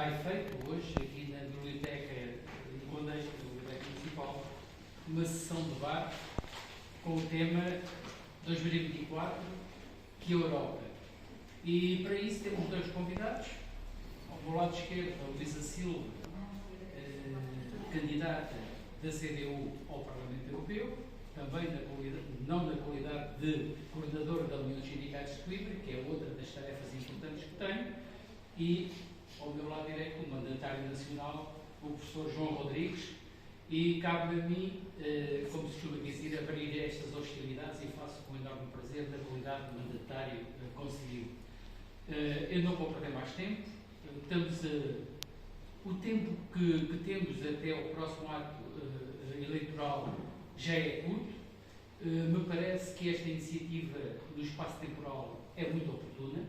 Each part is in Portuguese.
vai feito hoje, aqui na Biblioteca do Condeixa, na Biblioteca Municipal, uma sessão de debate com o tema 2024, que Europa. E para isso temos dois convidados. Ao meu lado esquerdo, a Luísa Silva, candidata da CDU ao Parlamento Europeu, também não na qualidade de coordenadora da União dos Sindicatos de Coimbra, que é outra das tarefas importantes que tenho, e ao meu lado direito, o mandatário nacional, o professor João Rodrigues, e cabe a mim, como se costuma dizer, abrir estas hostilidades e faço com enorme prazer da qualidade de mandatário conselheiro. Eu não vou perder mais tempo, o tempo que temos até ao próximo ato eleitoral já é curto. Me parece que esta iniciativa no espaço temporal é muito oportuna.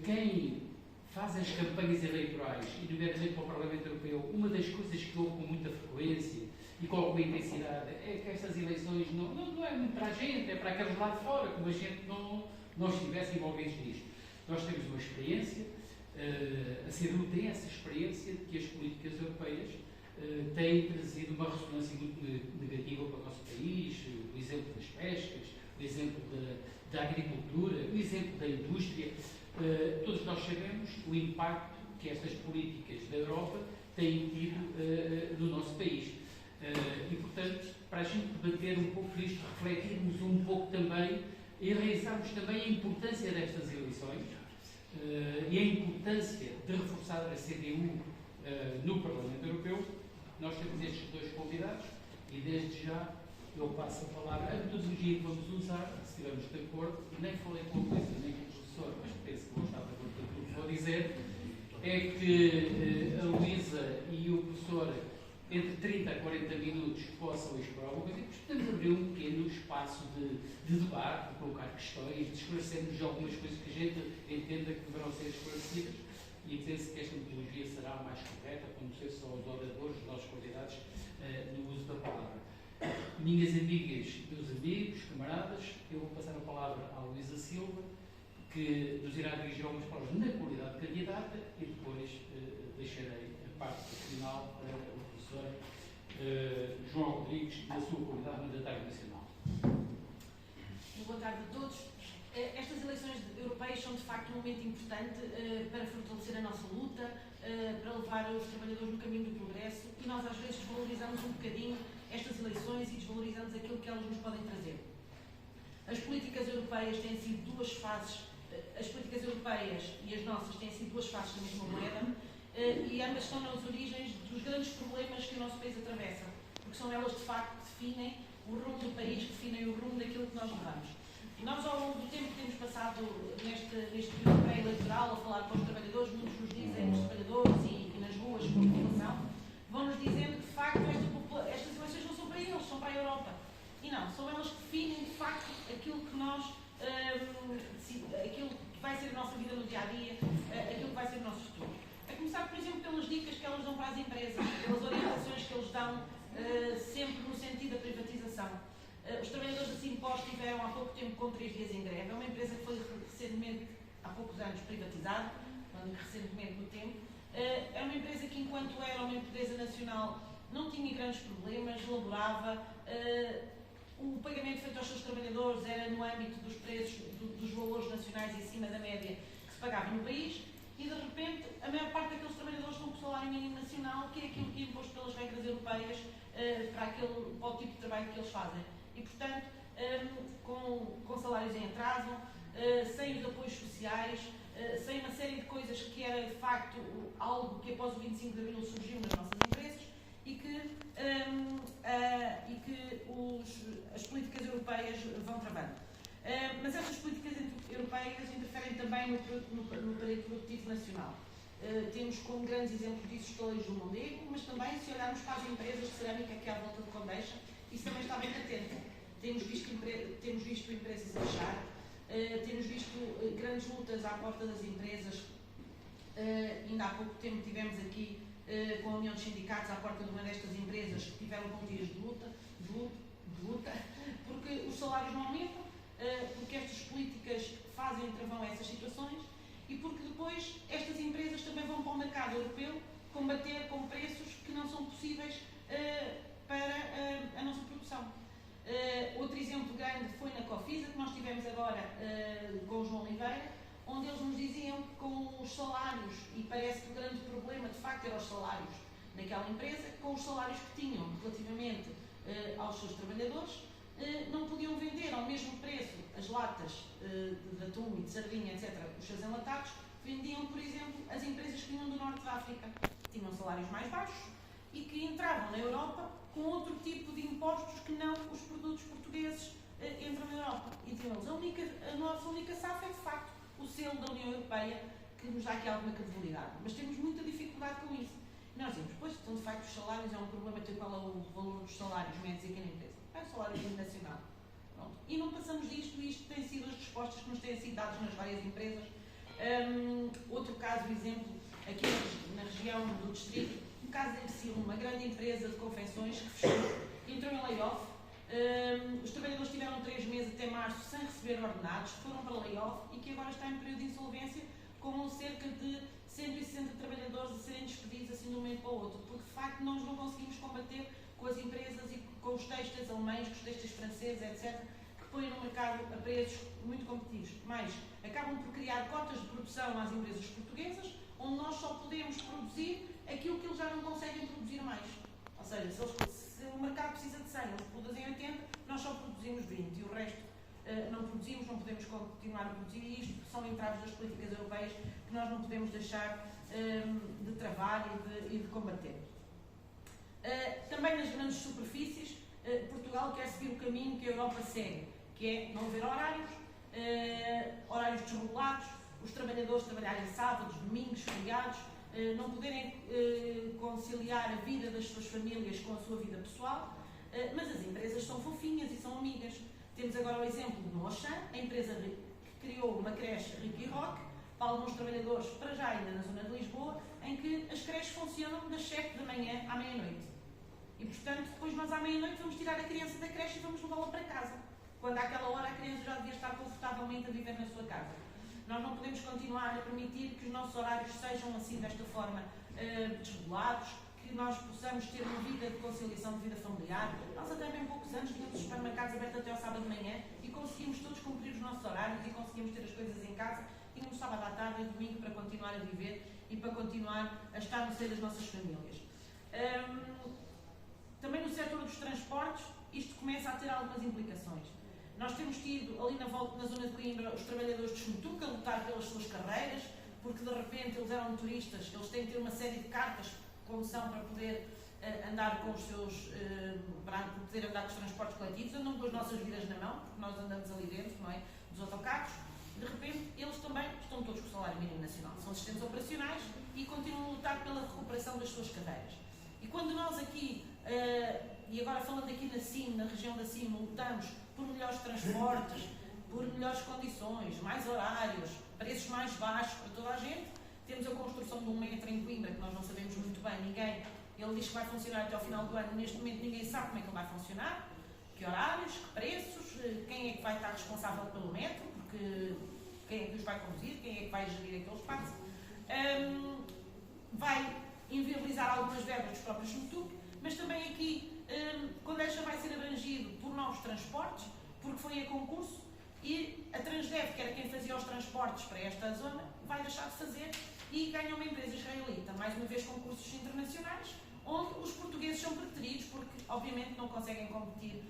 Quem faz as campanhas eleitorais, e nomeadamente para o Parlamento Europeu, uma das coisas que ouve com muita frequência e com alguma intensidade é que estas eleições não é muito para a gente, é para aqueles lá de fora, como a gente não estivesse envolvidos nisto. Nós temos uma experiência, a CDU tem essa experiência de que as políticas europeias têm trazido uma ressonância muito negativa para o nosso país, o exemplo das pescas, o exemplo da agricultura, o exemplo da indústria. Todos nós sabemos o impacto que estas políticas da Europa têm tido no nosso país. E, portanto, para a gente debater um pouco disto, refletirmos um pouco também e realizarmos também a importância destas eleições e a importância de reforçar a CDU no Parlamento Europeu, nós temos estes dois convidados e, desde já, eu passo a palavra a metodologia que vamos usar, se estivermos de acordo, e nem falei com a Luísa nem com o professor, mas penso que vou estar de acordo com aquilo que vou dizer, é que a Luísa e o professor, entre 30 a 40 minutos, possam explorar alguma coisa, e podemos abrir um pequeno espaço de debate, de colocar questões, de esclarecermos algumas coisas que a gente entenda que deverão ser esclarecidas, e penso que esta metodologia será mais correta, como ser só os oradores, os nossos convidados, no uso da palavra. Minhas amigas, meus amigos, camaradas, eu vou passar a palavra à Luísa Silva, que nos irá dirigir algumas palavras na qualidade de candidata, e depois deixarei a parte final para o professor João Rodrigues, na sua qualidade de mandatário nacional. Boa tarde a todos. Estas eleições europeias são de facto um momento importante para fortalecer a nossa luta, para levar os trabalhadores no caminho do progresso, e nós às vezes desvalorizamos um bocadinho estas eleições e desvalorizamos aquilo que elas nos podem trazer. As políticas europeias têm sido duas faces, as políticas europeias e as nossas têm sido duas faces da mesma moeda, e ambas estão nas origens dos grandes problemas que o nosso país atravessa, porque são elas de facto que definem o rumo do país, que definem o rumo daquilo que nós levamos. Nós, ao longo do tempo que temos passado neste período pré-eleitoral a falar com os trabalhadores, muitos nos dizem, os trabalhadores e nas ruas com a população, vão-nos dizendo que de facto estas eleições não são para eles, são para a Europa. E não, são elas que definem de facto aquilo que nós, aquilo que vai ser a nossa vida no dia-a-dia, aquilo que vai ser o nosso futuro. A começar, por exemplo, pelas dicas que elas dão para as empresas, pelas orientações que eles dão sempre no sentido da privatização. Os trabalhadores da Simpos estiveram há pouco tempo com 3 dias em greve. É uma empresa que foi recentemente, há poucos anos, privatizada, recentemente no tempo. É uma empresa que, enquanto era uma empresa nacional, não tinha grandes problemas, laborava. O pagamento feito aos seus trabalhadores era no âmbito dos preços, dos valores nacionais e acima da média que se pagava no país, e de repente a maior parte daqueles trabalhadores estão com o salário mínimo nacional, que é aquilo que é imposto pelas regras europeias para o tipo de trabalho que eles fazem. E, portanto, com salários em atraso, sem os apoios sociais, sem uma série de coisas que era, de facto, algo que após o 25 de Abril surgiu nas nossas empresas e que as políticas europeias vão travando. Mas estas políticas europeias interferem também no aparelho produtivo nacional. Temos como grandes exemplos disso os taleiros do Mondego, mas também, se olharmos para as empresas de cerâmica aqui à volta de Condeixa, isso também está bem latente. Temos visto empresas a fechar, temos visto grandes lutas à porta das empresas. Ainda há pouco tempo tivemos aqui com a União dos Sindicatos à porta de uma destas empresas que tiveram com dias de luta, porque os salários não aumentam, porque estas políticas fazem travão a essas situações e porque depois estas empresas também vão vão para o mercado europeu combater com preços que não são possíveis para a nossa produção. Outro exemplo grande foi na Cofisa, que nós tivemos agora com o João Oliveira, onde eles nos diziam que com os salários, e parece que o grande problema de facto era os salários naquela empresa, com os salários que tinham relativamente aos seus trabalhadores, não podiam vender ao mesmo preço as latas de atum e de sardinha, etc., os seus enlatados, vendiam, por exemplo, as empresas que vinham do norte da África, que tinham salários mais baixos e que entravam na Europa com outro tipo de impostos que não os produtos portugueses entram na Europa. E dizemos, a nossa única safra é, de facto, o selo da União Europeia, que nos dá aqui alguma credibilidade. Mas temos muita dificuldade com isso. E nós dizemos, pois, então, de facto, os salários é um problema, tem qual é o valor dos salários médios aqui na empresa? É o salário mínimo nacional. Pronto. E não passamos disto, e isto tem sido as respostas que nos têm sido dadas nas várias empresas. Outro caso, exemplo, aqui na região do distrito, um caso em si, uma grande empresa de confecções que fechou, entrou em layoff. Os trabalhadores tiveram 3 meses até março sem receber ordenados, foram para layoff e que agora está em período de insolvência, com cerca de 160 trabalhadores a serem despedidos assim de um momento para o outro, porque de facto nós não conseguimos combater com as empresas e com os têxteis alemães, com os têxteis franceses, etc., que põem no mercado a preços muito competitivos. Mas acabam por criar cotas de produção às empresas portuguesas, onde nós só podemos produzir aquilo que eles já não conseguem produzir mais. Ou seja, se o mercado precisa de 100, eles produzem 80, nós só produzimos 20 e o resto não produzimos, não podemos continuar a produzir, e isto são entraves das políticas europeias que nós não podemos deixar de travar e de combater. Também nas grandes superfícies, Portugal quer seguir o caminho que a Europa segue, que é não haver horários desregulados, os trabalhadores trabalharem sábados, domingos, feriados, não poderem conciliar a vida das suas famílias com a sua vida pessoal, mas as empresas são fofinhas e são amigas. Temos agora o exemplo de Auchan, a empresa que criou uma creche Ricky Rock, para alguns trabalhadores, para já ainda na zona de Lisboa, em que as creches funcionam das 7 da manhã à meia-noite. E, portanto, depois nós à meia-noite vamos tirar a criança da creche e vamos levá-la para casa, quando àquela hora a criança já devia estar confortavelmente a viver na sua casa. Nós não podemos continuar a permitir que os nossos horários sejam assim, desta forma, desregulados, que nós possamos ter uma vida de conciliação de vida familiar. Nós até bem poucos anos tínhamos os supermercados abertos até ao sábado de manhã e conseguimos todos cumprir os nossos horários e conseguimos ter as coisas em casa. Tínhamos sábado à tarde e domingo para continuar a viver e para continuar a estar no seio das nossas famílias. Também no setor dos transportes, isto começa a ter algumas implicações. Nós temos tido ali na zona de Coimbra os trabalhadores de Xuntuca a lutar pelas suas carreiras, porque de repente eles eram motoristas, eles têm que ter uma série de cartas como são para poder andar com os seus, para poder andar com os transportes coletivos, andam com as nossas vidas na mão, porque nós andamos ali dentro, não é? Dos autocarros. De repente, eles também estão todos com o salário mínimo nacional, são assistentes operacionais e continuam a lutar pela recuperação das suas carreiras. E quando nós aqui, e agora falando aqui na CIM, na região da CIM, lutamos por melhores transportes, por melhores condições, mais horários, preços mais baixos para toda a gente, temos a construção de um metro em Coimbra, que nós não sabemos muito bem, ele diz que vai funcionar até ao final do ano, neste momento ninguém sabe como é que ele vai funcionar, que horários, que preços, quem é que vai estar responsável pelo metro, porque quem é que os vai conduzir, quem é que vai gerir aquele espaço, vai inviabilizar algumas verbas dos próprios SUTUC, mas também aqui, quando esta vai ser abrangido por novos transportes, porque foi a concurso, e a Transdev, que era quem fazia os transportes para esta zona, vai deixar de fazer e ganha uma empresa israelita, mais uma vez concursos internacionais, onde os portugueses são preteridos porque, obviamente, não conseguem competir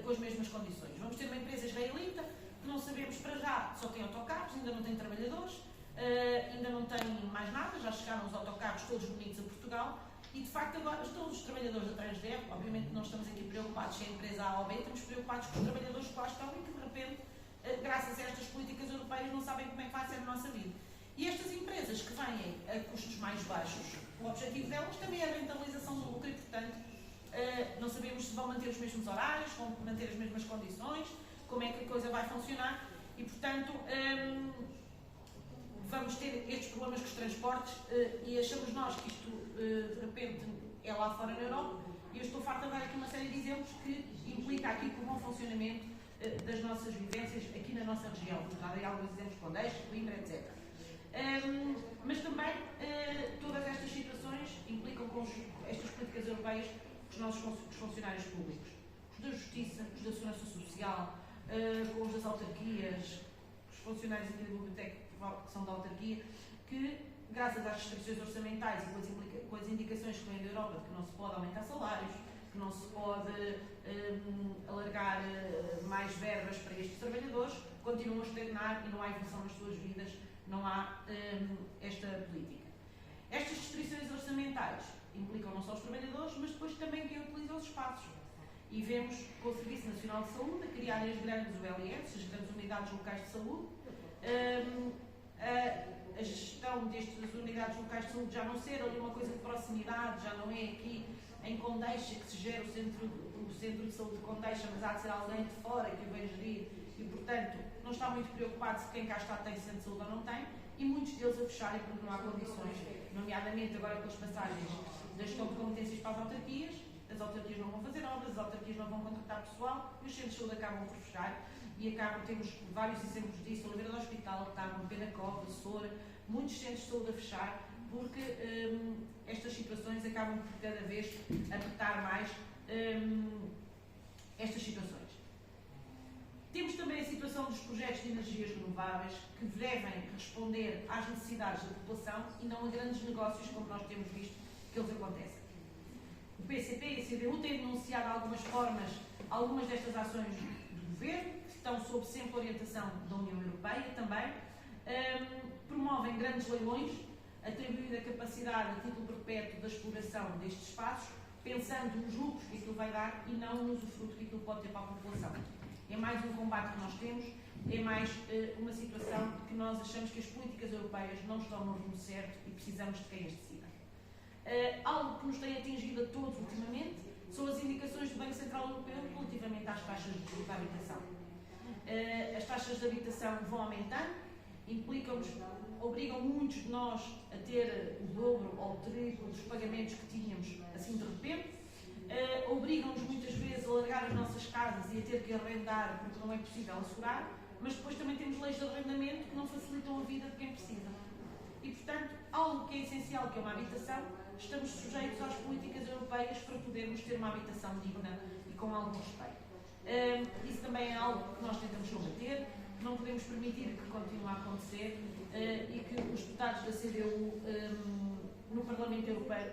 com as mesmas condições. Vamos ter uma empresa israelita, que não sabemos para já, só tem autocarros, ainda não tem trabalhadores, ainda não tem mais nada, já chegaram os autocarros todos bonitos a Portugal, e de facto agora todos os trabalhadores da Transdev, obviamente não estamos aqui preocupados se é a empresa A ou B, estamos preocupados com os trabalhadores que lá estão e que de repente, graças a estas políticas europeias, não sabem como é que vai ser a nossa vida. E estas empresas que vêm a custos mais baixos, o objetivo delas também é a rentabilização do lucro e, portanto, não sabemos se vão manter os mesmos horários, vão manter as mesmas condições, como é que a coisa vai funcionar e, portanto, vamos ter estes problemas com os transportes e achamos nós que isto, de repente, é lá fora na Europa e eu estou farta de dar aqui uma série de exemplos que implica aqui o bom funcionamento das nossas vivências aqui na nossa região. Já dei alguns exemplos com Deixa, Coimbra, etc. Mas também estas políticas europeias com os nossos funcionários públicos, os da Justiça, os da Segurança Social, com os das autarquias, os funcionários aqui da biblioteca que são da autarquia, que graças às restrições orçamentais e com as indicações que vêm da Europa de que não se pode aumentar salários, que não se pode alargar mais verbas para estes trabalhadores, continuam a estagnar e não há evolução nas suas vidas, não há esta política. Estas restrições orçamentais implicam não só os trabalhadores, mas depois também quem utiliza os espaços. E vemos com o Serviço Nacional de Saúde a criarem as grandes ULS, as grandes unidades locais de saúde. A gestão destas unidades locais de saúde já não ser ali uma coisa de proximidade, já não é aqui em Condeixa que se gera o centro de saúde de Condeixa, mas há de ser alguém de fora que o vem gerir e, portanto, não está muito preocupado se quem cá está tem centro de saúde ou não tem, e muitos deles a fecharem porque não há condições, nomeadamente agora com as passagens da gestão de competências para as autarquias não vão fazer obras, as autarquias não vão contratar pessoal e os centros de saúde acabam por fechar e temos vários exemplos disso, Oliveira do Hospital, Tama, Pena Cova, Soura, muitos centros de saúde a fechar porque estas situações acabam por cada vez apertar mais estas situações. Temos também a situação dos projetos de energias renováveis que devem responder às necessidades da população e não a grandes negócios como nós temos visto que eles acontecem. O PCP e a CDU têm denunciado algumas destas ações do Governo, que estão sob sempre orientação da União Europeia também, promovem grandes leilões, atribuindo a capacidade a título perpétuo da exploração destes espaços, pensando nos lucros que aquilo vai dar e não no usufruto que aquilo pode ter para a população. É mais um combate que nós temos, é mais uma situação de que nós achamos que as políticas europeias não estão no rumo certo e precisamos de quem as decida. Algo que nos tem atingido a todos ultimamente são as indicações do Banco Central Europeu relativamente às taxas de juros da habitação. As taxas de habitação vão aumentando, obrigam muitos de nós a ter o dobro ou o triplo dos pagamentos que tínhamos assim de repente, obrigam-nos muitas vezes a largar as nossas casas e a ter que arrendar porque não é possível assegurar, mas depois também temos leis de arrendamento que não facilitam a vida de quem precisa. E, portanto, algo que é essencial, que é uma habitação, estamos sujeitos às políticas europeias para podermos ter uma habitação digna e com algum respeito. Isso também é algo que nós tentamos combater, que não podemos permitir que continue a acontecer e que os deputados da CDU no Parlamento Europeu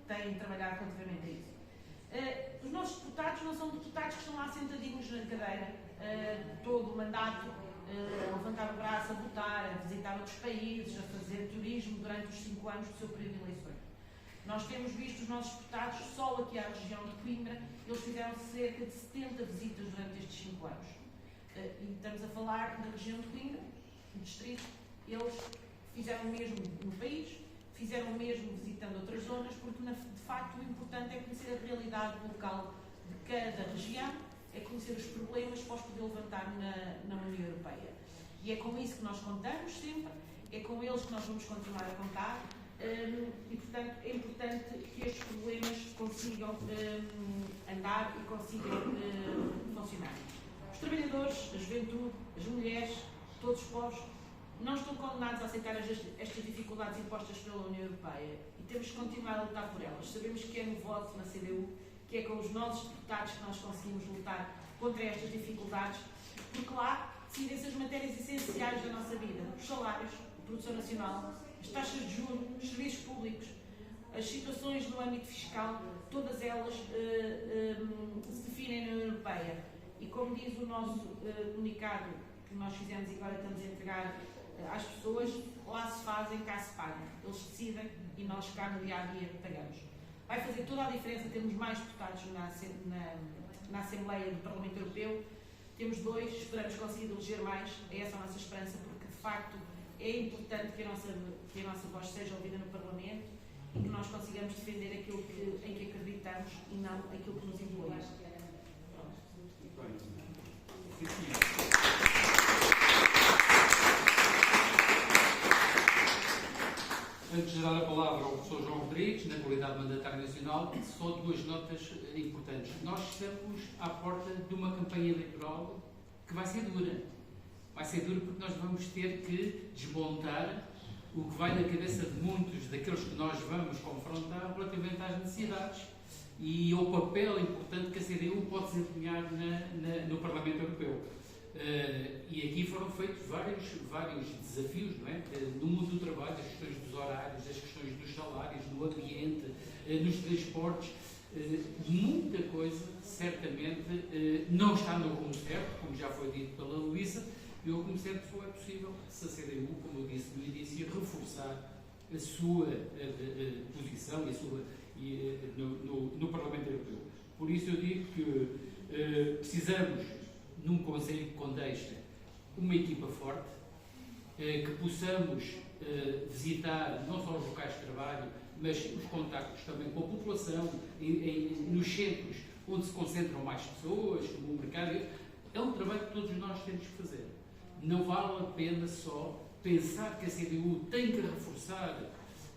têm de trabalhar relativamente a isso. Os nossos deputados não são deputados que estão lá sentadinhos na cadeira todo o mandato, a levantar o braço, a votar, a visitar outros países, a fazer turismo durante os 5 anos do seu período de eleições. Nós temos visto os nossos deputados só aqui à região de Coimbra, eles fizeram cerca de 70 visitas durante estes 5 anos. E estamos a falar da região de Coimbra, do distrito, eles fizeram o mesmo no país, fizeram o mesmo visitando outras zonas, porque de facto o importante é conhecer a realidade local de cada região, é conhecer os problemas para os poder levantar na União Europeia. E é com isso que nós contamos sempre, é com eles que nós vamos continuar a contar e, portanto, é importante que estes problemas consigam andar e consigam funcionar. Os trabalhadores, a juventude, as mulheres, todos os povos, não estão condenados a aceitar estas dificuldades impostas pela União Europeia e temos que continuar a lutar por elas. Sabemos que é no voto na CDU, que é com os nossos deputados que nós conseguimos lutar contra estas dificuldades, porque lá decidem-se as matérias essenciais da nossa vida, os salários, a produção nacional, as taxas de juros, os serviços públicos, as situações no âmbito fiscal, todas elas se definem na União Europeia. E como diz o nosso comunicado que nós fizemos e agora estamos a entregar às pessoas, lá se fazem, cá se pagam. Eles decidem e nós cá no dia-a-dia pagamos. Vai fazer toda a diferença termos mais deputados na Assembleia do Parlamento Europeu. Temos 2, esperamos conseguir eleger mais, é essa a nossa esperança, porque de facto é importante que a nossa voz seja ouvida no Parlamento e que nós consigamos defender aquilo em que acreditamos e não aquilo que nos impõe. Antes de dar a palavra ao professor João Rodrigues, na qualidade de mandatário nacional, só 2 notas importantes. Nós estamos à porta de uma campanha eleitoral que vai ser dura. Vai ser dura porque nós vamos ter que desmontar o que vai na cabeça de muitos daqueles que nós vamos confrontar relativamente às necessidades e ao papel importante que a CDU pode desempenhar no Parlamento Europeu. E aqui foram feitos vários desafios, não é? No mundo do trabalho, as questões dos horários, as questões dos salários, no ambiente, nos transportes, muita coisa, certamente, não está no rumo certo, como já foi dito pela Luísa, e o rumo certo só é possível se a CDU, como eu disse no início, reforçar a sua posição no Parlamento Europeu. Por isso eu digo que precisamos, num Conselho que condense uma equipa forte, que possamos visitar não só os locais de trabalho, mas os contactos também com a população, nos centros onde se concentram mais pessoas, como o mercado. É um trabalho que todos nós temos que fazer. Não vale a pena só pensar que a CDU tem que reforçar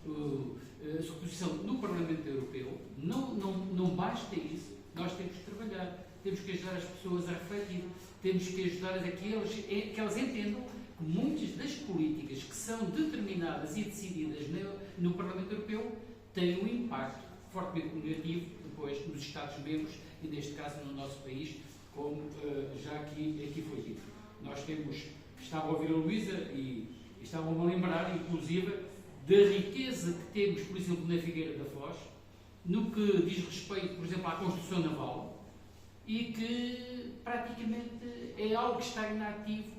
a sua posição no Parlamento Europeu. Não basta isso. Nós temos que trabalhar. Temos que ajudar as pessoas a refletir. Temos que ajudar a que elas entendam que muitas das políticas que são determinadas e decididas no Parlamento Europeu têm um impacto fortemente negativo depois nos Estados-membros e, neste caso, no nosso país, como já aqui foi dito. Nós estava a ouvir a Luísa e estavam a lembrar, inclusive, da riqueza que temos, por exemplo, na Figueira da Foz, no que diz respeito, por exemplo, à construção naval, e que praticamente é algo que está inativo,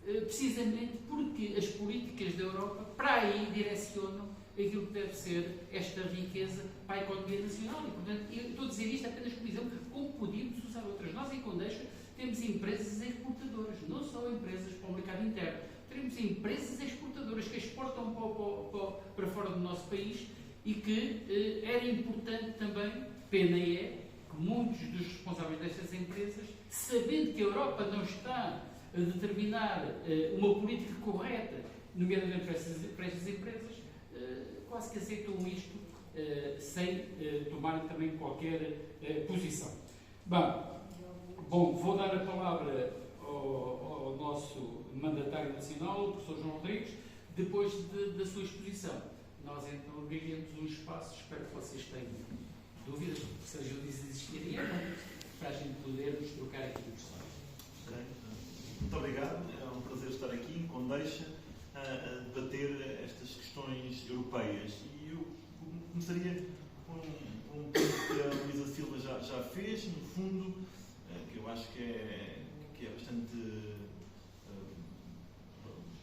precisamente porque as políticas da Europa para aí direcionam aquilo que deve ser esta riqueza para a economia nacional. E, portanto, eu estou a dizer isto apenas como exemplo, como podíamos usar outras. Nós, em Condeixa, temos empresas exportadoras, não só empresas para o mercado interno. Temos empresas exportadoras que exportam para fora do nosso país e que era importante também, pena é, que muitos dos responsáveis destas empresas, sabendo que a Europa não está a determinar uma política correta, nomeadamente para estas empresas, quase que aceitam isto sem tomar também qualquer posição. Bom, vou dar a palavra ao nosso mandatário nacional, o professor João Rodrigues, depois da sua exposição. Nós então abriremos um espaço, espero que vocês tenham dúvidas, sejam de existirem, para a gente podermos trocar aqui impressões. Okay. Muito obrigado, é um prazer estar aqui em Condeixa a debater estas questões europeias. E eu começaria com um ponto que a Luísa Silva já fez, no fundo, que eu acho que é bastante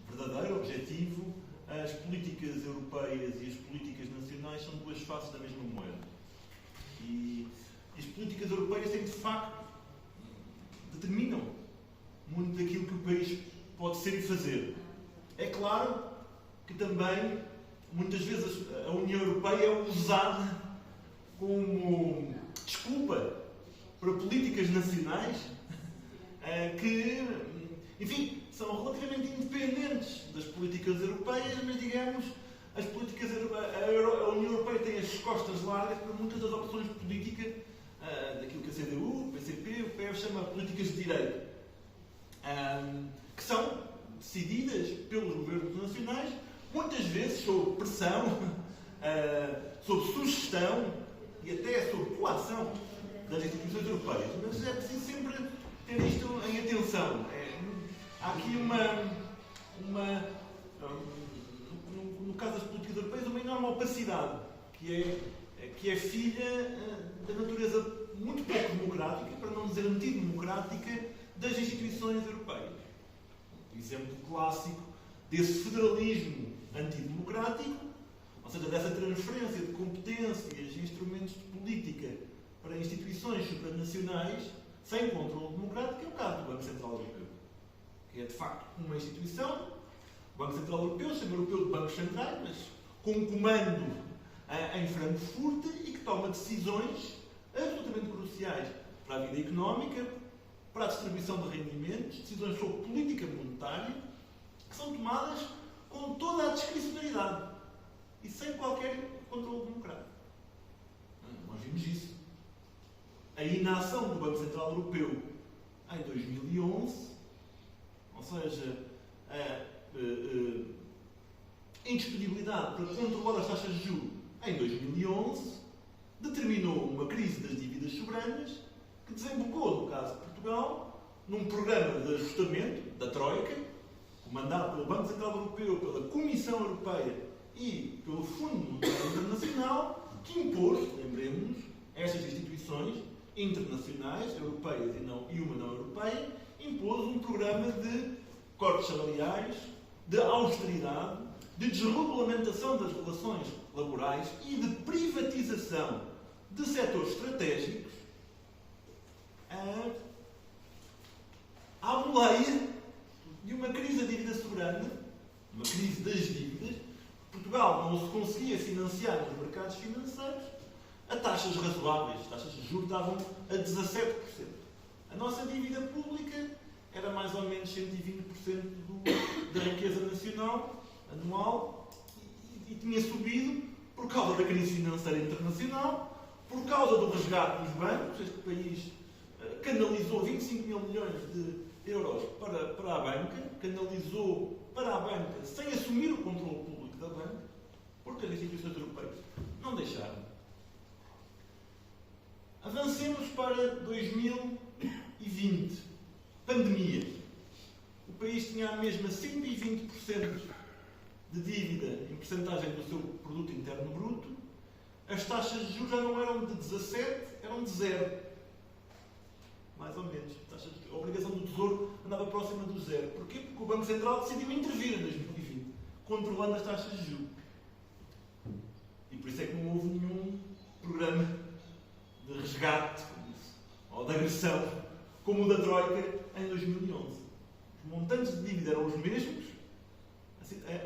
verdadeiro, objetivo. As políticas europeias e as políticas nacionais são duas faces da mesma moeda. E as políticas europeias têm, de facto, determinam muito daquilo que o país pode ser e fazer. É claro que também, muitas vezes, a União Europeia é usada como desculpa para políticas nacionais que, enfim, são relativamente independentes das políticas europeias, mas, digamos, as políticas a União Europeia tem as costas largas para muitas das opções políticas daquilo que a CDU, o PCP, o PS chama políticas de direita, que são decididas pelos governos nacionais, muitas vezes sob pressão, sob sugestão e até sob coação das instituições europeias. Mas é preciso sempre ter isto em atenção. Há aqui no caso das políticas europeias, uma enorme opacidade, que é filha da natureza muito pouco democrática, para não dizer antidemocrática, das instituições europeias. Um exemplo clássico desse federalismo antidemocrático, ou seja, dessa transferência de competências e instrumentos de política para instituições supranacionais sem controle democrático, é o caso do Banco Central Europeu, que é de facto uma instituição. O Banco Central Europeu chama Europeu de Bancos Centrais, mas com um comando em Frankfurt e que toma decisões absolutamente cruciais para a vida económica, para a distribuição de rendimentos, decisões sobre política monetária, que são tomadas com toda a discricionariedade e sem qualquer controle democrático. Nós vimos isso. A inação do Banco Central Europeu em 2011, ou seja, indisponibilidade para controlar as taxas de juros em 2011, determinou uma crise das dívidas soberanas que desembocou, no caso de Portugal, num programa de ajustamento da Troika, comandado pelo Banco Central Europeu, pela Comissão Europeia e pelo Fundo Monetário Internacional, que impôs, lembremos-nos, estas instituições internacionais, europeias e uma não europeia, impôs um programa de cortes salariais, de austeridade, de desregulamentação das relações laborais e de privatização de setores estratégicos à boleia de uma crise da dívida soberana, uma crise das dívidas. Portugal não se conseguia financiar nos mercados financeiros a taxas razoáveis. As taxas de juros estavam a 17%. A nossa dívida pública era mais ou menos 120% da riqueza nacional anual e tinha subido por causa da crise financeira internacional, por causa do resgate dos bancos. Este país canalizou 25 mil milhões de euros para a banca, canalizou para a banca sem assumir o controle público da banca, porque as instituições europeias não deixaram. Avancemos para 2020. Pandemia. O país tinha a mesma 120% de dívida em percentagem do seu produto interno bruto. As taxas de juros já não eram de 17, eram de 0. Mais ou menos. A obrigação do Tesouro andava próxima do 0. Porquê? Porque o Banco Central decidiu intervir em 2020, controlando as taxas de juros. E por isso é que não houve nenhum programa de resgate, ou de agressão, como o da Troika em 2011. Os montantes de dívida eram os mesmos.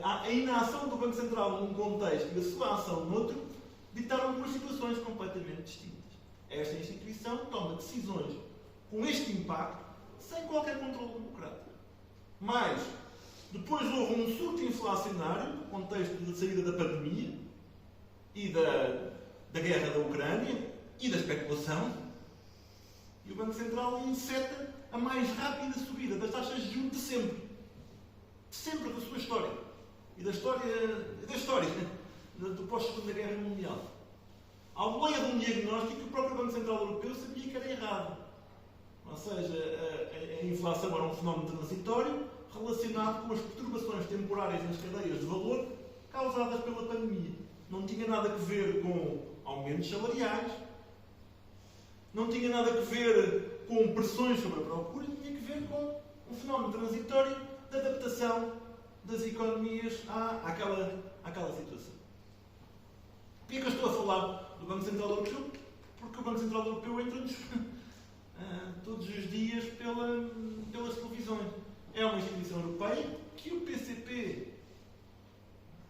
A inação do Banco Central num contexto e a sua ação noutro ditaram duas situações completamente distintas. Esta instituição toma decisões com este impacto sem qualquer controle democrático. Mas, depois houve um surto inflacionário no contexto da saída da pandemia e da guerra da Ucrânia e da especulação, e o Banco Central enceta a mais rápida subida das taxas de juros de sempre. De sempre da sua história. E da história do pós-Segunda Guerra Mundial. À boleia de um diagnóstico que o próprio Banco Central Europeu sabia que era errado. Ou seja, a inflação era um fenómeno transitório relacionado com as perturbações temporárias nas cadeias de valor causadas pela pandemia. Não tinha nada a ver com aumentos salariais, não tinha nada a ver com pressões sobre a procura, tinha a ver com um fenómeno transitório de adaptação das economias àquela situação. Porquê é que eu estou a falar do Banco Central Europeu? Porque o Banco Central Europeu entra-nos todos os dias pelas televisões. É uma instituição europeia que o PCP,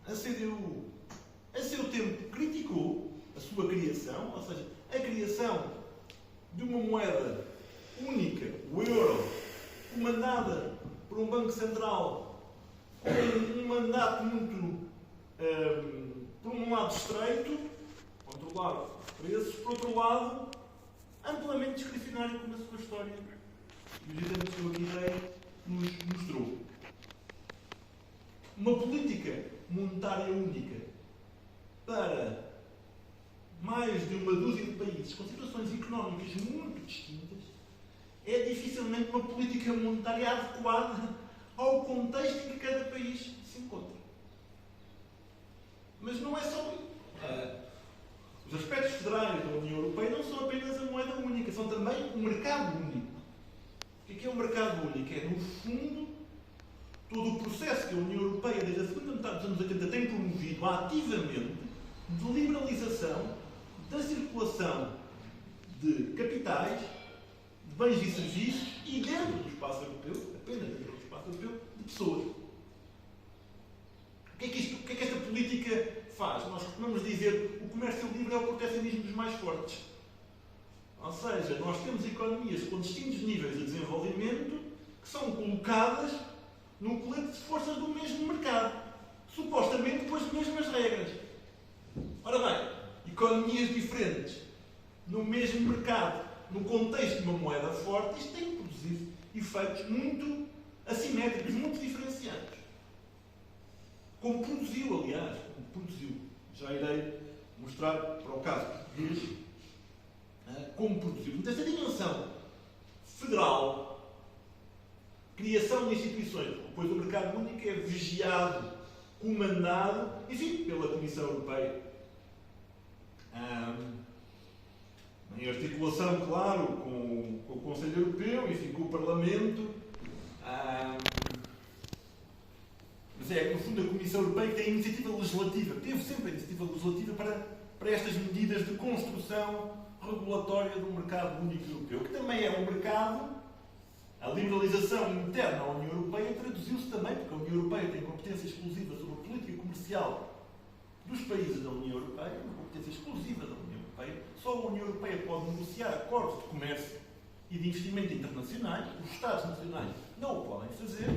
a CDU, a seu tempo criticou a sua criação, ou seja, a criação de uma moeda única, o euro, comandada por um Banco Central com um mandato muito, por um lado, estreito, controlar preços, por outro lado, amplamente discricionário, como a sua história e os exemplos que eu aqui dei nos mostrou. Uma política monetária única para mais de uma dúzia de países com situações económicas muito distintas é dificilmente uma política monetária adequada ao contexto em que cada país se encontra. Mas não é só isso. Os aspectos federais da União Europeia não são apenas a moeda única, são também o mercado único. O que é o mercado único? É, no fundo, todo o processo que a União Europeia, desde a segunda metade dos anos 80, tem promovido ativamente de liberalização da circulação de capitais, de bens e serviços e dentro do espaço europeu, apenas dentro do espaço europeu, de pessoas. O que é que esta política faz? Nós costumamos dizer que o comércio livre é o proteccionismo dos mais fortes. Ou seja, nós temos economias com distintos níveis de desenvolvimento que são colocadas num colete de forças do mesmo mercado, supostamente com as mesmas regras. Ora bem, economias diferentes no mesmo mercado, no contexto de uma moeda forte, isto tem que produzir efeitos muito assimétricos, muito diferenciados. como produziu, aliás, como produziu. Já irei mostrar para o caso português como produziu. Portanto, esta dimensão federal, criação de instituições, pois o mercado único é vigiado, comandado, enfim, pela Comissão Europeia. Em articulação, claro, com o Conselho Europeu, enfim, com o Parlamento. Mas é, no fundo, a Comissão Europeia que tem a iniciativa legislativa, teve sempre a iniciativa legislativa para estas medidas de construção regulatória do mercado único europeu, que também é um mercado. A liberalização interna à União Europeia traduziu-se também, porque a União Europeia tem competência exclusiva sobre a política comercial dos países da União Europeia, uma competência exclusiva da União Europeia. Só a União Europeia pode negociar acordos de comércio e de investimento internacionais, os Estados nacionais não o podem fazer.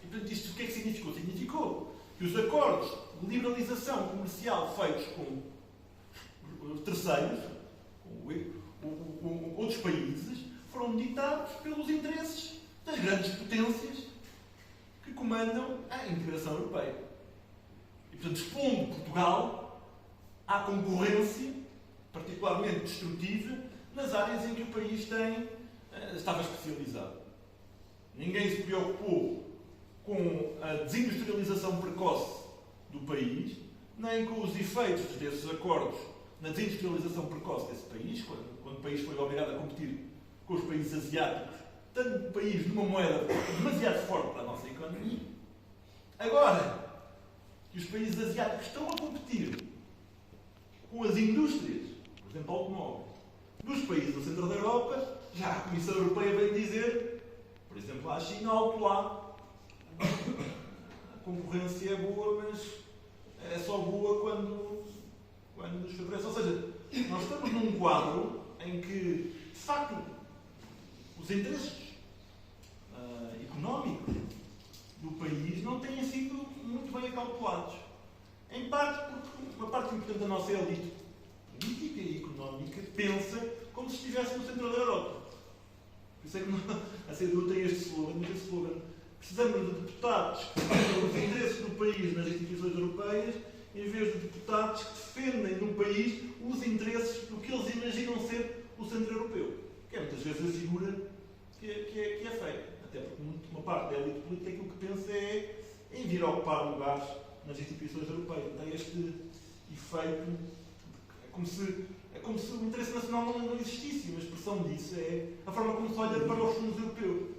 E, portanto, isto o que é que significou? Significou que os acordos de liberalização comercial feitos com terceiros, com outros países, foram ditados pelos interesses das grandes potências que comandam a integração europeia. E, portanto, expondo Portugal à concorrência particularmente destrutiva nas áreas em que o país estava especializado. Ninguém se preocupou com a desindustrialização precoce do país, nem com os efeitos desses acordos na desindustrialização precoce desse país, quando o país foi obrigado a competir com os países asiáticos, tanto o país numa moeda demasiado forte para a nossa economia. Agora que os países asiáticos estão a competir com as indústrias, por exemplo, automóveis, dos países do centro da Europa, já a Comissão Europeia veio dizer, por exemplo, à China, alto lá, a concorrência é boa, mas é só boa quando nos favorece. Ou seja, nós estamos num quadro em que, de facto, os interesses económicos do país não têm sido muito bem calculados. Em parte porque uma parte importante da nossa elite política e económica pensa como se estivesse no centro da Europa. Por isso é que a CDU tem este slogan. Precisamos de deputados que defendam os interesses do país nas instituições europeias, em vez de deputados que defendem no país os interesses do que eles imaginam ser o centro europeu. Que é muitas vezes a figura que é feita. Até porque uma parte da elite política aquilo que pensa é em vir ocupar lugares nas instituições europeias. Tem este efeito. É como se o interesse nacional não existisse. Uma expressão disso é a forma como se olha para os fundos europeus.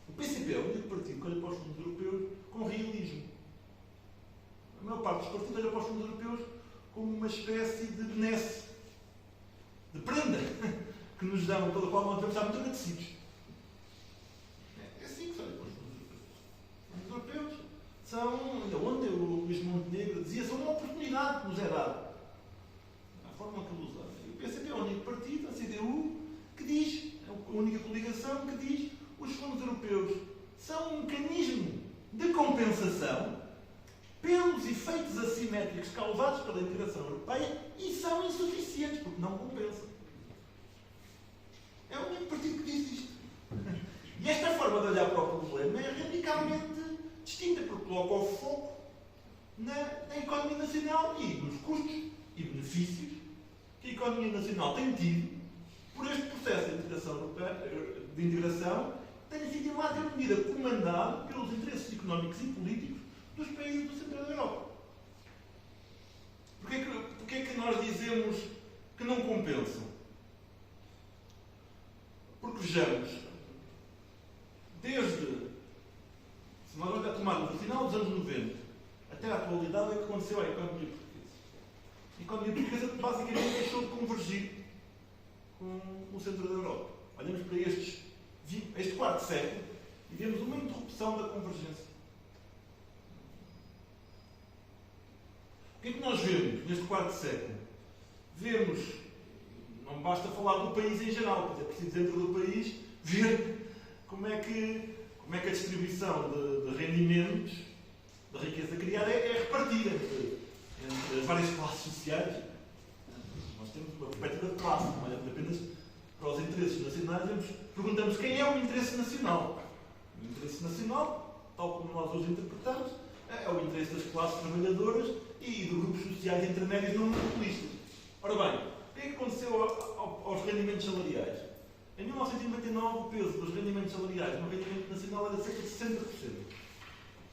O PCP é o único partido que olha para os fundos europeus com realismo. A maior parte dos partidos olha para os fundos europeus como uma espécie de benesse, de prenda que nos dão, pela qual nós devemos estar muito agradecidos. É assim que se olha para os fundos europeus. Os fundos europeus são, ainda ontem o Luís Montenegro dizia, são uma oportunidade que nos é dada. A forma que ele usa. E o PCP é o único partido, a CDU, que diz, é a única coligação que diz, os fundos europeus são um mecanismo de compensação pelos efeitos assimétricos causados pela integração europeia e são insuficientes, porque não compensam. É o único partido que diz isto. E esta forma de olhar para o problema é radicalmente distinta, porque coloca o foco na economia nacional e nos custos e benefícios que a economia nacional tem tido por este processo de integração tem sido em larga medida comandado pelos interesses económicos e políticos dos países do centro da Europa. Porquê é que nós dizemos que não compensam? Porque vejamos, se nós olharmos a tomar no final dos anos 90 até à atualidade, o que aconteceu à economia portuguesa? A economia portuguesa basicamente deixou de convergir com o centro da Europa. Olhamos para este quarto século e vemos uma interrupção da convergência. O que é que nós vemos neste quarto século? Vemos, não basta falar do país em geral, é preciso dentro do país ver como é que a distribuição de rendimentos, da riqueza criada, é repartida entre as várias classes sociais. Nós temos uma perspectiva de classe, não olhamos apenas para os interesses nacionais, perguntamos quem é o interesse nacional. O interesse nacional, tal como nós hoje interpretamos, é o interesse das classes trabalhadoras e de grupos sociais intermédios não monopolistas. Ora bem, o que é que aconteceu aos rendimentos salariais? Em 1999, o peso dos rendimentos salariais no rendimento nacional era de cerca de 60%.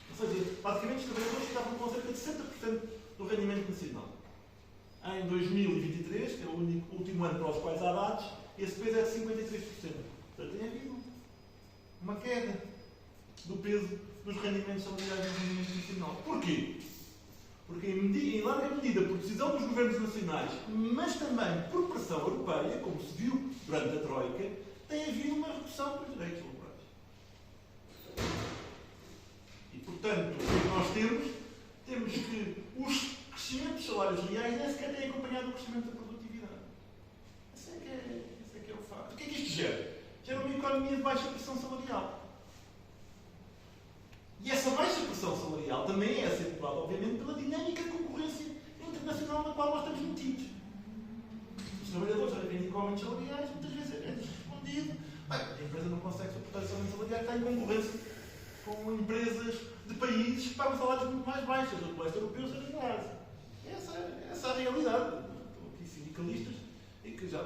Ou seja, basicamente os trabalhadores ficavam com cerca de 60% do rendimento nacional. Em 2023, que é o último ano para os quais há dados, esse peso é de 53%. Portanto, tem havido uma queda do peso dos rendimentos salariais no rendimento nacional. Porquê? Porque, em larga medida, por decisão dos governos nacionais, mas também por pressão europeia, como se viu durante a Troika, tem havido uma redução dos direitos laborais. E, portanto, o que nós temos que os crescimentos de salários reais nem sequer têm acompanhado o crescimento da produtividade. Esse é que é o facto. O que é que isto gera? Gera uma economia de baixa pressão salarial. E essa baixa pressão salarial também é acentuada, obviamente, pela dinâmica de concorrência internacional na qual nós estamos metidos. Os trabalhadores reivindicam aumentos salariais, muitas vezes é respondido. Bem, a empresa não consegue suportar esse aumento salarial, está em concorrência com empresas de países que pagam salários muito mais baixos, do leste europeu, seja na Ásia. Essa é a realidade. Estão aqui sindicalistas e que já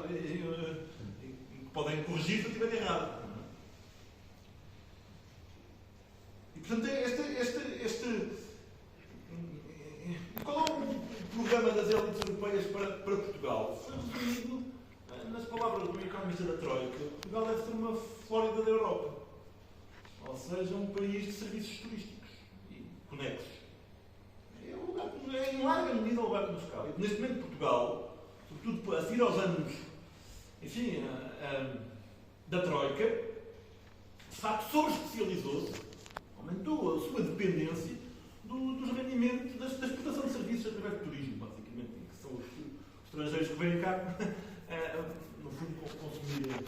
podem corrigir se eu estiver errado. E, portanto, qual é o programa das élites europeias para Portugal? Foi resumido nas palavras do economista da Troika. Portugal deve ser uma Flórida da Europa. Ou seja, um país de serviços turísticos e conexos. É em larga medida o lugar que nos cabe. Neste momento, Portugal, sobretudo a seguir aos anos, enfim, da Troika, de facto, sobre-especializou-se, aumentou a sua dependência dos rendimentos da exportação de serviços através do turismo, basicamente, que são os estrangeiros que vêm cá, no fundo, consumir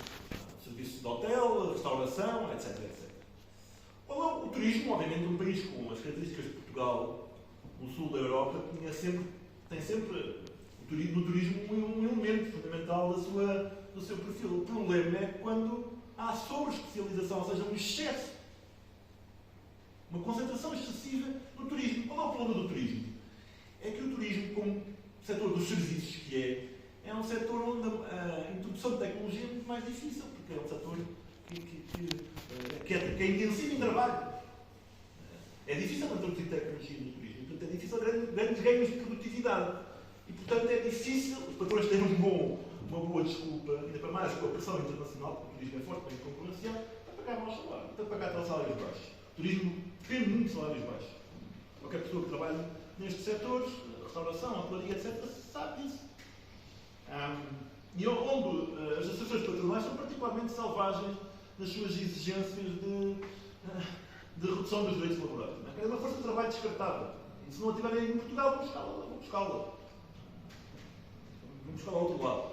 serviços de hotel, restauração, etc. O turismo, obviamente, um país com as características de Portugal, no sul da Europa, tem sempre no turismo um elemento fundamental do seu perfil. O problema é quando há sobre-especialização, ou seja, um excesso, uma concentração excessiva no turismo. Qual é o problema do turismo? É que o turismo, como setor dos serviços que é um setor onde a introdução de tecnologia é muito mais difícil, porque é um setor que é intensivo em trabalho. É difícil introduzir tecnologia no turismo, portanto é difícil grandes ganhos de produtividade. E, portanto, é difícil, os patrões têm uma boa desculpa, ainda para mais com a pressão internacional, porque o turismo é forte, bem concorrencial, para pagar maus salários, para pagar até salários baixos. O turismo depende muito de salários baixos. Qualquer pessoa que trabalhe nestes setores, restauração, hotelaria, etc., sabe disso. E onde as associações patronais são particularmente selvagens nas suas exigências de redução dos direitos laborais. É uma força de trabalho descartável. E se não a tiverem em Portugal, vão buscá-la. Vamos buscar ao outro lado.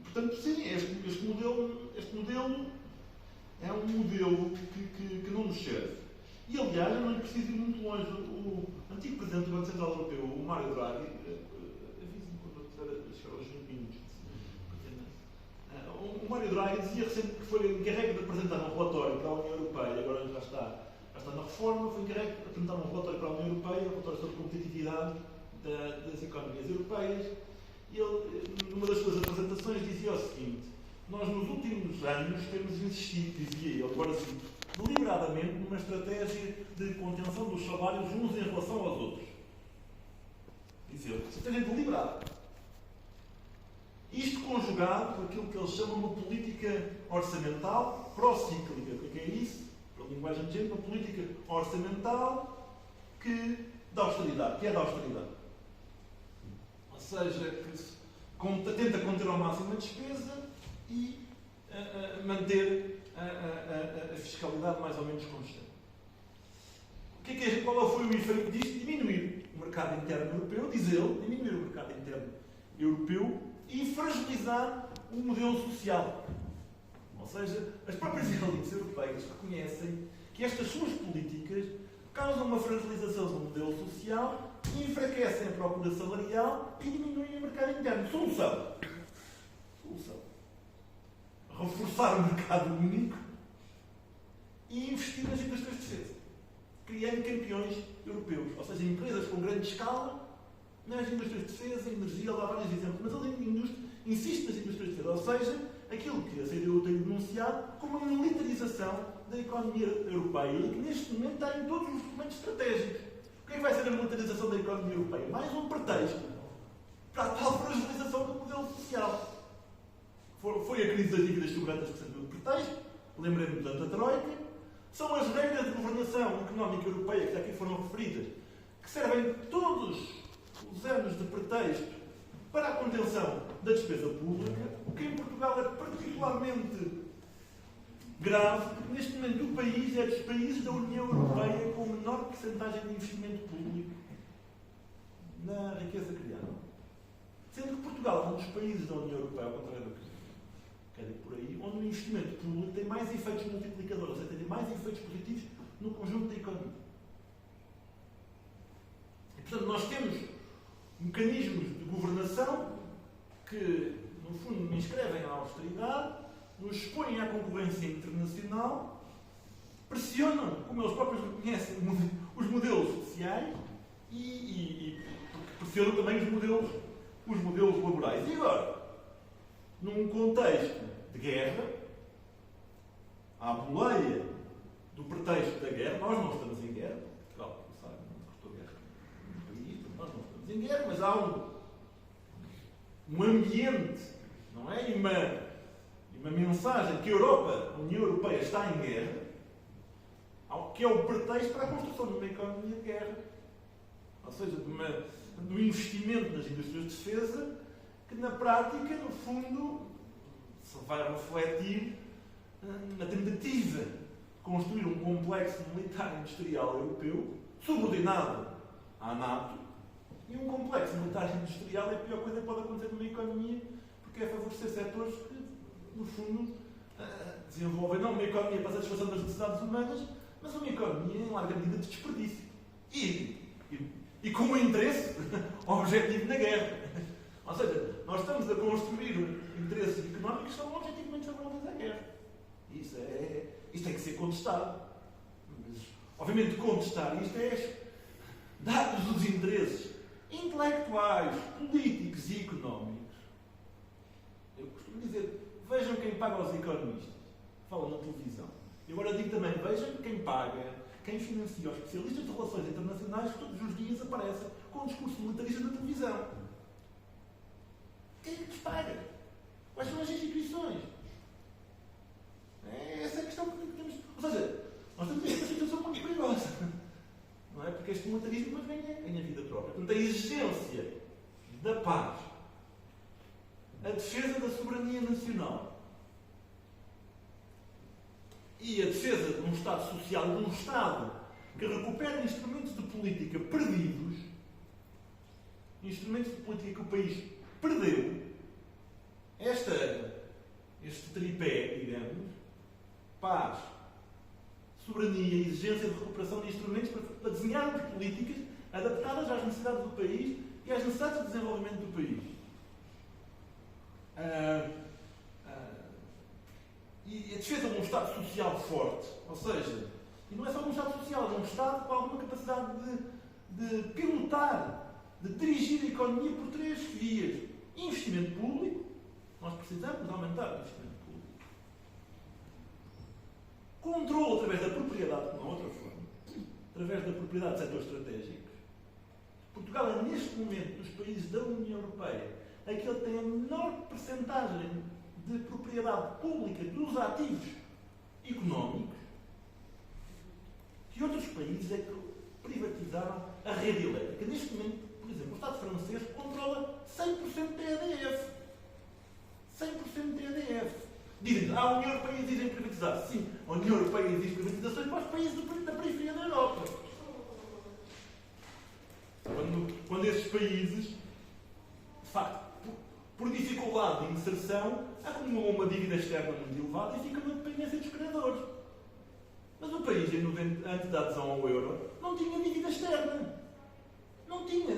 Portanto, sim, este modelo é um modelo que não nos serve. E, aliás, eu não preciso ir muito longe. O antigo Presidente do Banco Central Europeu, o Mário Draghi, avise-me quando eu estiver a chegar aos 20 minutos. O Mário Draghi dizia recente que foi encarregue de apresentar um relatório para a União Europeia, agora já está na reforma, foi encarregue de apresentar um relatório para a União Europeia, um relatório sobre competitividade das economias europeias, e ele, numa das suas apresentações, dizia o seguinte: nós nos últimos anos temos insistido, dizia ele, agora sim, deliberadamente numa estratégia de contenção dos salários uns em relação aos outros. Dizia ele, estratégia deliberada. Isto conjugado com aquilo que eles chamam de uma política orçamental pró-cíclica. O que é isso? Para a linguagem de gente, uma política orçamental que é da austeridade. Ou seja, que tenta conter ao máximo a despesa e manter a fiscalidade mais ou menos constante. Qual foi o efeito disto? Diminuir o mercado interno europeu, diz ele, diminuir o mercado interno europeu e fragilizar o modelo social. Ou seja, as próprias elites europeias reconhecem que estas suas políticas causam uma fragilização do modelo social, enfraquecem a procura salarial e diminuem o mercado interno. Solução. Reforçar o mercado único e investir nas indústrias de defesa, criando campeões europeus, ou seja, empresas com grande escala nas indústrias de defesa, energia, lá vários exemplos, mas ele insiste nas indústrias de defesa, ou seja, aquilo que a CDU tem denunciado como uma militarização da economia europeia e que neste momento está em todos os documentos estratégicos. O que é que vai ser a militarização da economia europeia? Mais um pretexto para a tal fragilização do modelo social. Foi a crise das dívidas soberantas que serviu de pretexto, lembrei-me tanto da Troika, são as regras de governação económica europeia que já aqui foram referidas, que servem todos os anos de pretexto para a contenção da despesa pública, o que em Portugal é particularmente grave, porque neste momento o país é dos países da União Europeia com menor percentagem de investimento público na riqueza criada. Sendo que Portugal é um dos países da União Europeia, ao contrário do que quer ir por aí, onde o investimento público tem mais efeitos multiplicadores, ou seja, tem mais efeitos positivos no conjunto da economia. E, portanto, nós temos mecanismos de governação que, no fundo, inscrevem a austeridade, nos expõem à concorrência internacional, pressionam, como eles próprios reconhecem, os modelos sociais e pressionam também os modelos laborais. E agora, num contexto de guerra, à boleia do pretexto da guerra, nós não estamos em guerra, Portugal, sabe, não decretou guerra no país, nós não estamos em guerra, mas há um ambiente, não é? E uma mensagem que a Europa, a União Europeia, está em guerra, que é o pretexto para a construção de uma economia de guerra. Ou seja, do investimento nas indústrias de defesa, que na prática, no fundo, se vai refletir na tentativa de construir um complexo militar industrial europeu, subordinado à NATO, e um complexo militar industrial é a pior coisa que pode acontecer numa economia, porque é favorecer setores que, no fundo, desenvolvem não uma economia para a satisfação das necessidades humanas, mas uma economia em larga medida de desperdício. E com um interesse objetivo na guerra. Ou seja, nós estamos a construir interesses económicos que são objetivamente favoráveis à guerra. Isso tem que ser contestado. Mas, obviamente, contestar isto é, dados os interesses intelectuais, políticos e económicos, eu costumo dizer, vejam quem paga os economistas. Falam na televisão. E agora digo também, vejam quem paga, quem financia os especialistas de relações internacionais que todos os dias aparecem com um discurso militarista na televisão. Quem é que nos paga? Quais são as instituições? Essa é a questão que temos. Ou seja, nós temos uma situação muito perigosa. Não é? Porque este militarismo ganha vida própria. Portanto, a exigência da paz, a defesa da soberania nacional e a defesa de um Estado social, de um Estado que recupera instrumentos de política perdidos, instrumentos de política que o país perdeu, este tripé, digamos, paz, soberania e exigência de recuperação de instrumentos para desenharmos políticas adaptadas às necessidades do país e às necessidades de desenvolvimento do país. E a defesa de um Estado social forte, ou seja, e não é só um Estado social, é um Estado com alguma capacidade de pilotar, de dirigir a economia por três vias. Investimento público, nós precisamos aumentar o investimento público. Controle através da propriedade, de uma outra forma, através da propriedade de setores estratégicos. Portugal é, neste momento, dos países da União Europeia, aquele que tem a menor percentagem de propriedade pública dos ativos económicos, que outros países é que privatizaram a rede elétrica. Neste momento, por exemplo, o Estado francês controla 100% da EDF. 100% da EDF. Dizem, a União Europeia exige privatizar. Sim, a União Europeia exige privatizações para os países da periferia da Europa. Quando esses países, de facto, por dificuldade de inserção, acumulam uma dívida externa muito elevada e ficam na dependência dos credores. Mas o país, antes da adesão ao euro, não tinha dívida externa. Não tinha.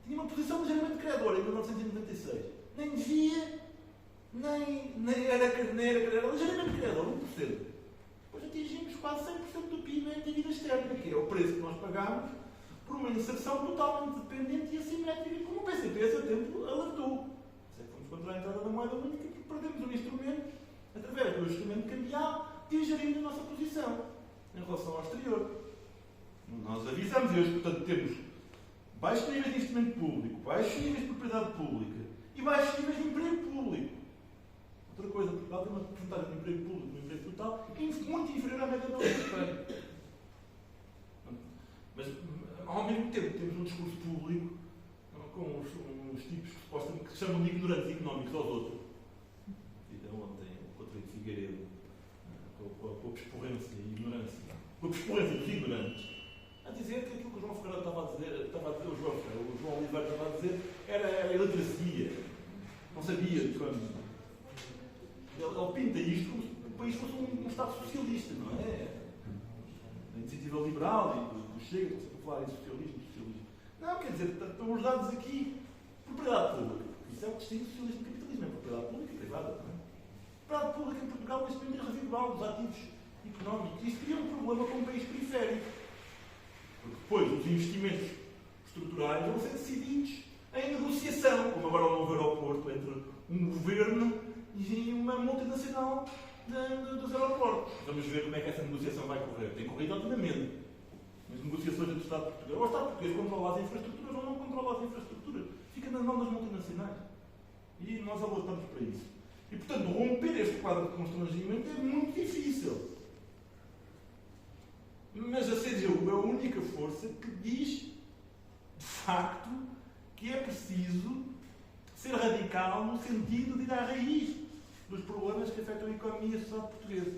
Tinha uma posição ligeiramente credora em 1996. Nem devia, nem era ligeiramente credor, 1%. Depois atingiu pagámos por uma inserção totalmente dependente e assimétrica, como o PCP a seu tempo alertou. Fomos contra a entrada da moeda única porque perdemos um instrumento, através do instrumento cambial, de gerir a nossa posição em relação ao exterior. Nós avisamos e hoje, portanto, temos baixos níveis de investimento público, baixos níveis de propriedade pública e baixos níveis de emprego público. Outra coisa, Portugal tem uma porcentagem de emprego público no emprego total que é muito inferior à média da União Europeia. Mas, ao mesmo tempo, temos um discurso público com uns tipos que supostamente se chamam de ignorantes económicos aos outros. Então, ontem, o Rodrigo Figueiredo, com a obsporrência e ignorância, com a obsporrência dos ignorantes, a dizer que aquilo que o João Ferreira estava a dizer, o João Oliveira estava a dizer, era iliteracia. Não sabia quando. Ele pinta isto como se o país fosse um Estado socialista, não é? Da iniciativa liberal e do Chega, que se falar em socialismo. Não, quer dizer, estão os dados aqui. Propriedade pública. Isso é o que distingue o socialismo do capitalismo, é propriedade pública e privada. Não é? Propriedade pública em Portugal neste momento é residual dos ativos económicos. Isto cria um problema com um país periférico. Porque depois os investimentos estruturais vão ser decididos em negociação, como agora o novo aeroporto entre um governo e uma multinacional dos aeroportos. Vamos ver como é que essa negociação vai correr. Tem corrido otimamente. As negociações entre o Estado português. Ou o Estado português controla as infraestruturas ou não controla as infraestruturas. Fica nas mãos das multinacionais. E nós alertamos para isso. E, portanto, romper este quadro de constrangimento é muito difícil. Mas a CDU é a única força que diz, de facto, que é preciso ser radical no sentido de ir à raiz dos problemas que afetam a economia e a sociedade portuguesa.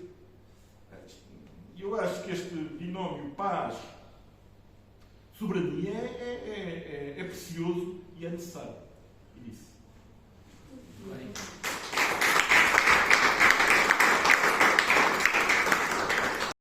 Eu acho que este binómio paz-soberania é precioso e é necessário. E disse.